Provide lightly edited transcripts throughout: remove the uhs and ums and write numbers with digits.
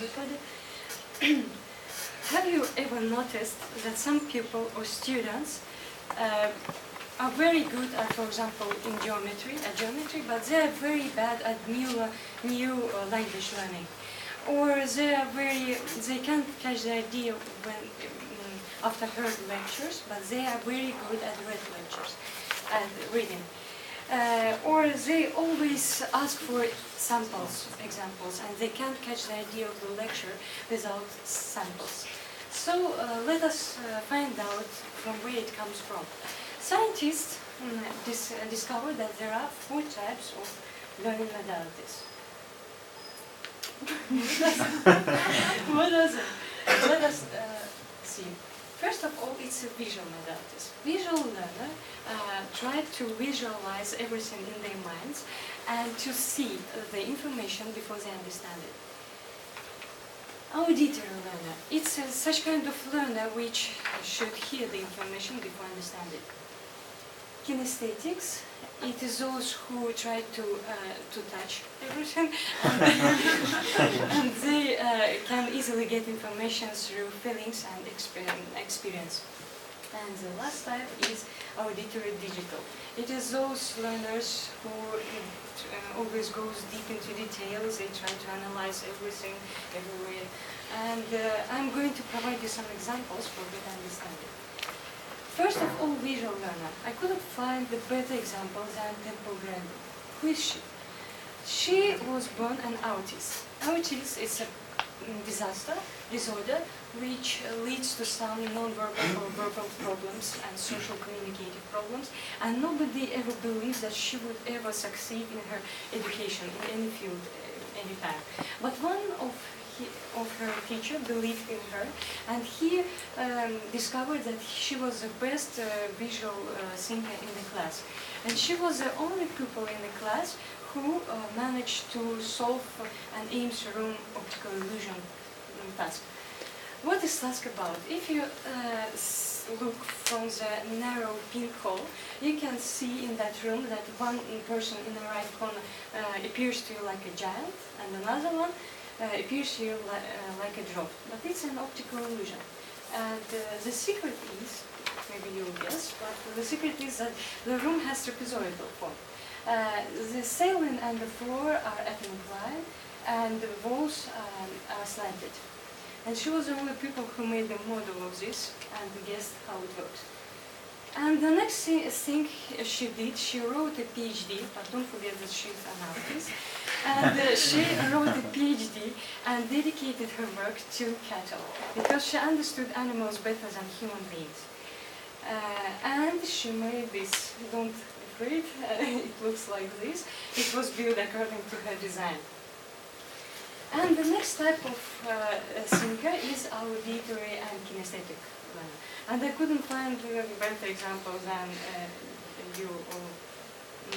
everybody. Have you ever noticed that some people or students are very good at, for example, in geometry, but they are very bad at new language learning, or they can't catch the idea when after heard lectures, but they are very good at read lectures, at reading. Or they always ask for samples, examples, and they can't catch the idea of the lecture without samples. So let us find out from where it comes from. Scientists discovered that there are 4 types of learning modalities. What is it? Let us see. First of all, it's a visual modalities. Visual learner try to visualize everything in their minds and to see the information before they understand it. Auditory learner, it's such kind of learner which should hear the information before understand it. Kinesthetics, it is those who try to touch everything and they can easily get information through feelings and experience. And the last type is Auditory Digital. It is those learners who always goes deep into details, they try to analyze everything, everywhere. And I'm going to provide you some examples for better understanding. First of all, visual learner. I couldn't find the better example than Temple Grandin. Who is she? She was born an autist. Autism is a disorder which leads to some non-verbal or verbal problems and social communicative problems, and nobody ever believes that she would ever succeed in her education in any field, any time. But one of her teacher believed in her, and he discovered that she was the best visual thinker in the class. And she was the only pupil in the class who managed to solve an Ames room optical illusion task. What is task about? If you look from the narrow pinhole, you can see in that room that one person in the right corner appears to you like a giant, and another one appears to you like a drop. But it's an optical illusion. And the secret is, maybe you'll guess, but the secret is that the room has trapezoidal form. The ceiling and the floor are at an incline, and the walls are slanted. And she was the only people who made the model of this and guessed how it works. And the next thing she did, she wrote a PhD, but don't forget that she's an artist. And she wrote a PhD and dedicated her work to cattle, because she understood animals better than human beings. And she made this, don't afraid, it looks like this. It was built according to her design. And the next type of thinker is auditory and kinesthetic learner. And I couldn't find better examples than you all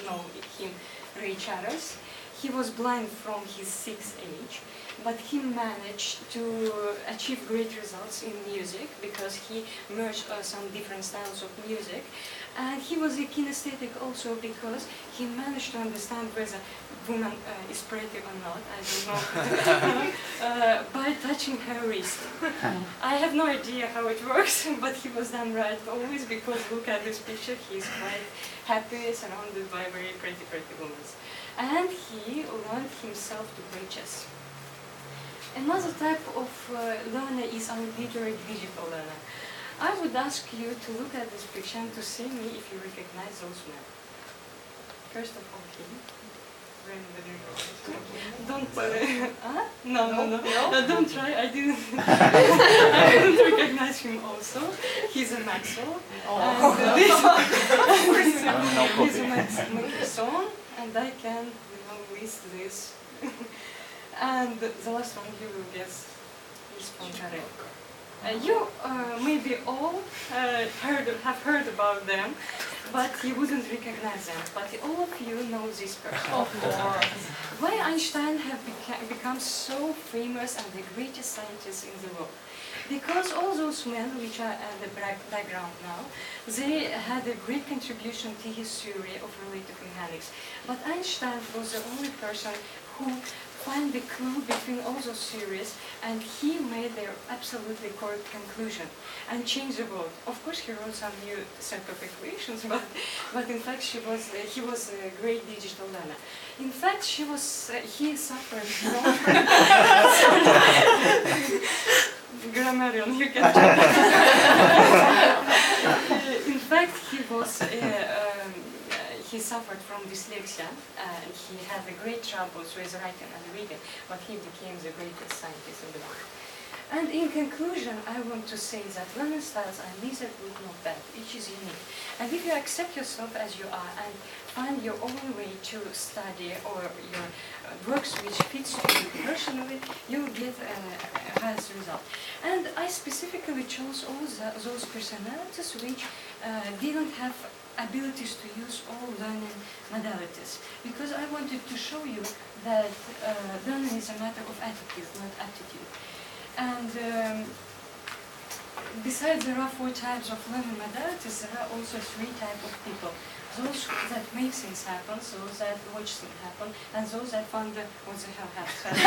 know him, Ray Charles. He was blind from his 6th age, but he managed to achieve great results in music because he merged some different styles of music. And he was a kinesthetic also because he managed to understand whether woman is pretty or not, I don't know, by touching her wrist. I have no idea how it works, but he was done right always, because look at this picture, he's quite happy, surrounded by very pretty women. And he learned himself to play chess. Another type of learner is auditory digital learner. I would ask you to look at this picture and to see me if you recognize those men. First of all, him. Don't, no, don't try, I didn't recognize him also. He's a Maxwell. Oh. He's a Maxwell, and I can, list this. And the last one you will guess is from Karen. You maybe all have heard about them, but you wouldn't recognize them. But all of you know this person. Of course. Why Einstein have become so famous and the greatest scientist in the world? Because all those men, which are at the background now, they had a great contribution to his theory of relative mechanics. But Einstein was the only person who find the clue between all those theories, and he made their absolutely correct conclusion and changed the world. Of course, he wrote some new set of equations, but in fact, he was a great digital learner. In fact, he suffered from grammarian, you can check. In fact, he suffered from dyslexia. He had great troubles with writing and reading, but he became the greatest scientist in the world. And in conclusion, I want to say that learning styles are neither good nor bad. Each is unique. And if you accept yourself as you are and find your own way to study or your works which fits to you personally, you will get a highest result. And I specifically chose all those personalities which didn't have abilities to use all learning modalities, because I wanted to show you that learning is a matter of attitude, not aptitude. And besides there are 4 types of learning modalities, there are also 3 types of people. Those that make things happen, those that watch things happen, and those that wonder what the hell happened.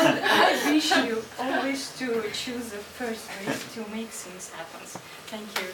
And I wish you always to choose the first way to make things happen. Thank you.